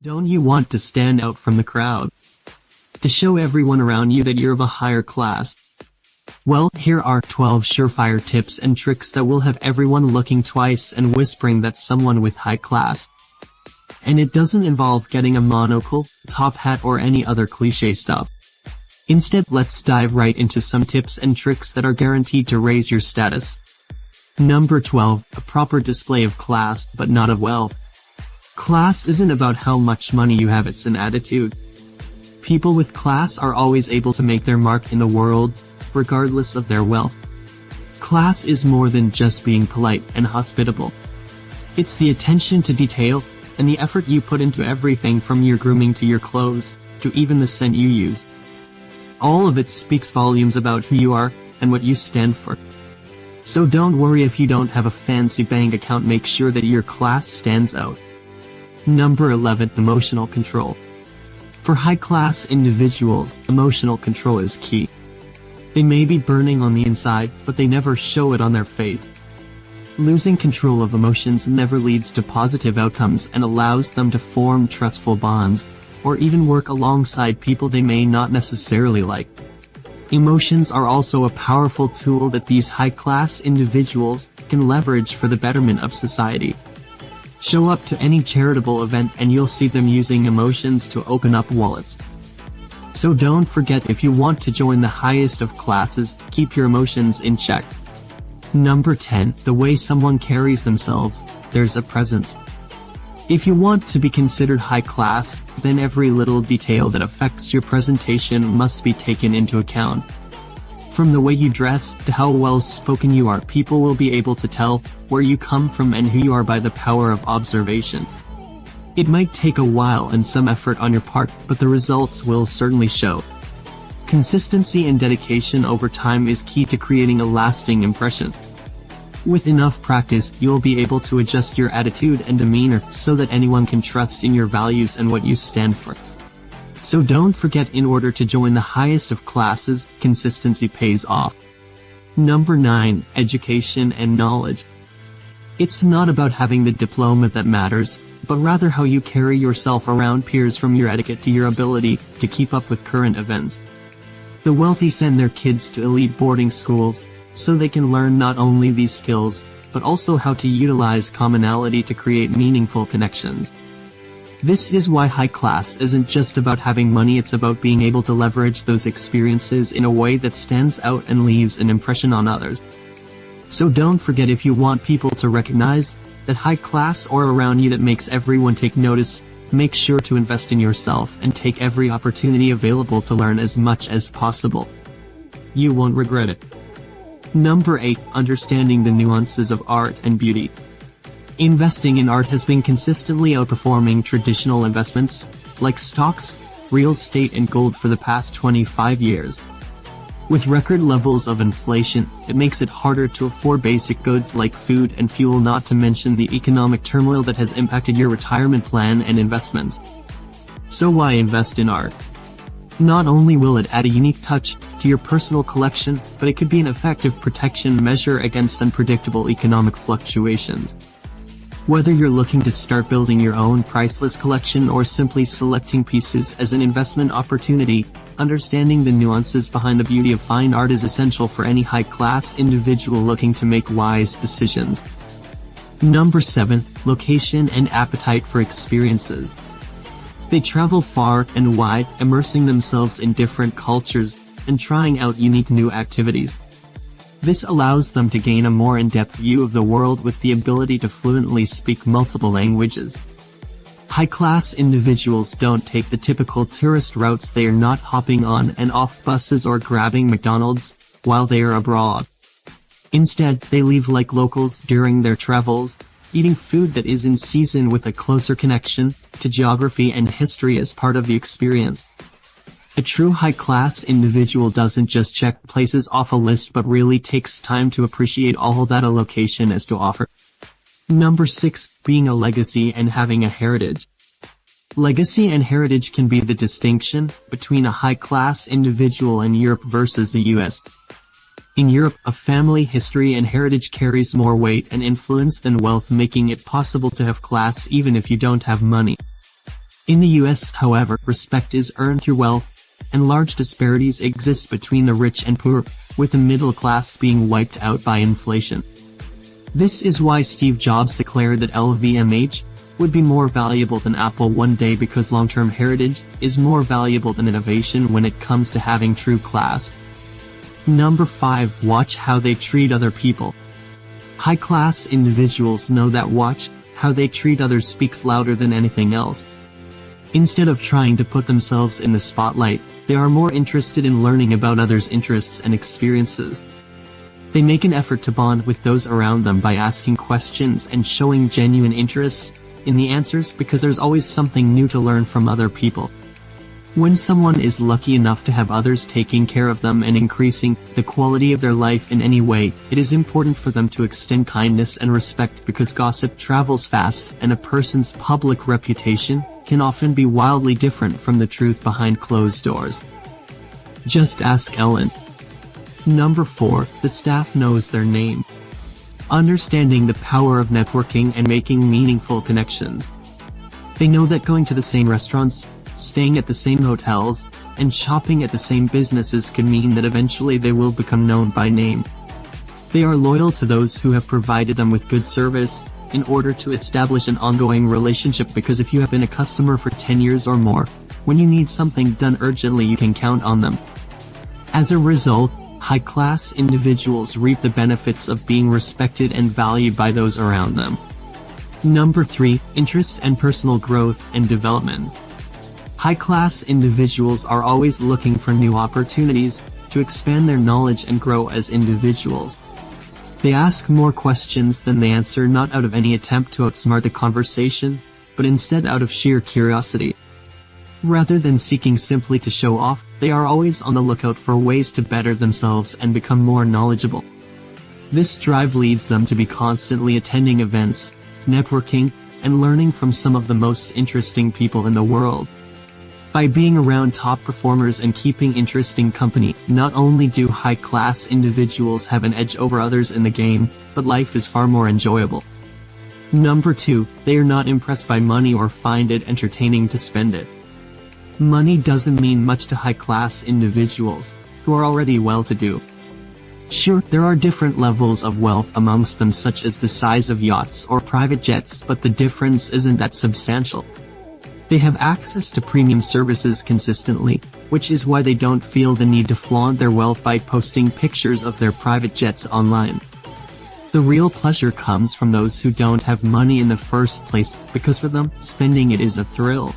Don't you want to stand out from the crowd? To show everyone around you that you're of a higher class? Well, here are 12 surefire tips and tricks that will have everyone looking twice and whispering that's someone with high class. And it doesn't involve getting a monocle, top hat or any other cliche stuff. Instead, let's dive right into some tips and tricks that are guaranteed to raise your status. Number 12. A proper display of class, but not of wealth. Class isn't about how much money you have, it's an attitude. People with class are always able to make their mark in the world, regardless of their wealth. Class is more than just being polite and hospitable. It's the attention to detail, and the effort you put into everything from your grooming to your clothes, to even the scent you use. All of it speaks volumes about who you are, and what you stand for. So don't worry if you don't have a fancy bank account, make sure that your class stands out. Number 11. Emotional control. For high-class individuals, emotional control is key. They may be burning on the inside, but they never show it on their face. Losing control of emotions never leads to positive outcomes and allows them to form trustful bonds, or even work alongside people they may not necessarily like. Emotions are also a powerful tool that these high-class individuals can leverage for the betterment of society. Show up to any charitable event and you'll see them using emotions to open up wallets. So don't forget, if you want to join the highest of classes, keep your emotions in check. Number 10. The way someone carries themselves. There's a presence. If you want to be considered high class, then every little detail that affects your presentation must be taken into account. From the way you dress to how well-spoken you are, people will be able to tell where you come from and who you are by the power of observation. It might take a while and some effort on your part, but the results will certainly show. Consistency and dedication over time is key to creating a lasting impression. With enough practice, you'll be able to adjust your attitude and demeanor so that anyone can trust in your values and what you stand for. So don't forget, in order to join the highest of classes, consistency pays off. Number 9. Education and knowledge. It's not about having the diploma that matters, but rather how you carry yourself around peers, from your etiquette to your ability to keep up with current events. The wealthy send their kids to elite boarding schools, so they can learn not only these skills, but also how to utilize commonality to create meaningful connections. This is why high class isn't just about having money, it's about being able to leverage those experiences in a way that stands out and leaves an impression on others. So don't forget, if you want people to recognize that high class or around you that makes everyone take notice, make sure to invest in yourself and take every opportunity available to learn as much as possible. You won't regret it. Number 8. Understanding the nuances of art and beauty. Investing in art has been consistently outperforming traditional investments, like stocks, real estate and gold, for the past 25 years. With record levels of inflation, it makes it harder to afford basic goods like food and fuel, not to mention the economic turmoil that has impacted your retirement plan and investments. So why invest in art? Not only will it add a unique touch to your personal collection, but it could be an effective protection measure against unpredictable economic fluctuations. Whether you're looking to start building your own priceless collection or simply selecting pieces as an investment opportunity, understanding the nuances behind the beauty of fine art is essential for any high-class individual looking to make wise decisions. Number 7. Location and appetite for experiences. They travel far and wide, immersing themselves in different cultures and trying out unique new activities. This allows them to gain a more in-depth view of the world with the ability to fluently speak multiple languages. High-class individuals don't take the typical tourist routes. They are not hopping on and off buses or grabbing McDonald's while they are abroad. Instead, they live like locals during their travels, eating food that is in season with a closer connection to geography and history as part of the experience. A true high-class individual doesn't just check places off a list, but really takes time to appreciate all that a location has to offer. Number 6. Being a legacy and having a heritage. Legacy and heritage can be the distinction between a high-class individual in Europe versus the US. In Europe, a family history and heritage carries more weight and influence than wealth, making it possible to have class even if you don't have money. In the US, however, respect is earned through wealth, and large disparities exist between the rich and poor, with the middle class being wiped out by inflation. This is why Steve Jobs declared that LVMH would be more valuable than Apple one day, because long-term heritage is more valuable than innovation when it comes to having true class. Number 5. Watch how they treat other people. High-class individuals know that watch how they treat others speaks louder than anything else. Instead of trying to put themselves in the spotlight, they are more interested in learning about others' interests and experiences. They make an effort to bond with those around them by asking questions and showing genuine interest in the answers, because there's always something new to learn from other people. When someone is lucky enough to have others taking care of them and increasing the quality of their life in any way, it is important for them to extend kindness and respect, because gossip travels fast and a person's public reputation can often be wildly different from the truth behind closed doors. Just ask Ellen. Number 4. The staff knows their name. Understanding the power of networking and making meaningful connections. They know that going to the same restaurants, staying at the same hotels, and shopping at the same businesses could mean that eventually they will become known by name. They are loyal to those who have provided them with good service in order to establish an ongoing relationship, because if you have been a customer for 10 years or more, when you need something done urgently, you can count on them. As a result, high-class individuals reap the benefits of being respected and valued by those around them. Number 3. Interest and personal growth and development. High-class individuals are always looking for new opportunities to expand their knowledge and grow as individuals. They ask more questions than they answer, not out of any attempt to outsmart the conversation, but instead out of sheer curiosity. Rather than seeking simply to show off, they are always on the lookout for ways to better themselves and become more knowledgeable. This drive leads them to be constantly attending events, networking, and learning from some of the most interesting people in the world. By being around top performers and keeping interesting company, not only do high-class individuals have an edge over others in the game, but life is far more enjoyable. Number 2. They are not impressed by money or find it entertaining to spend it. Money doesn't mean much to high-class individuals, who are already well-to-do. Sure, there are different levels of wealth amongst them, such as the size of yachts or private jets, but the difference isn't that substantial. They have access to premium services consistently, which is why they don't feel the need to flaunt their wealth by posting pictures of their private jets online. The real pleasure comes from those who don't have money in the first place, because for them, spending it is a thrill.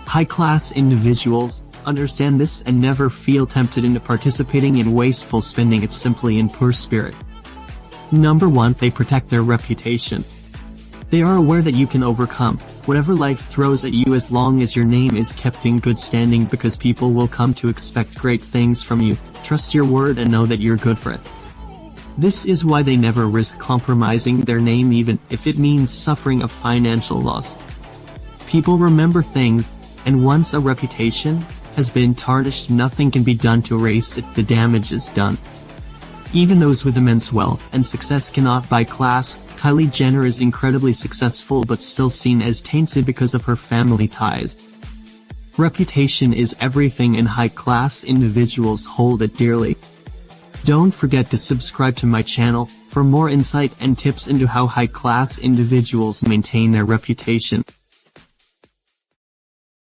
High-class individuals understand this and never feel tempted into participating in wasteful spending. It's simply in poor spirit. Number 1. They protect their reputation. They are aware that you can overcome whatever life throws at you as long as your name is kept in good standing, because people will come to expect great things from you. Trust your word and know that you're good for it. This is why they never risk compromising their name, even if it means suffering a financial loss. People remember things, and once a reputation has been tarnished, nothing can be done to erase it. The damage is done. Even those with immense wealth and success cannot buy class. Kylie Jenner is incredibly successful but still seen as tainted because of her family ties. Reputation is everything, and high-class individuals hold it dearly. Don't forget to subscribe to my channel for more insight and tips into how high-class individuals maintain their reputation.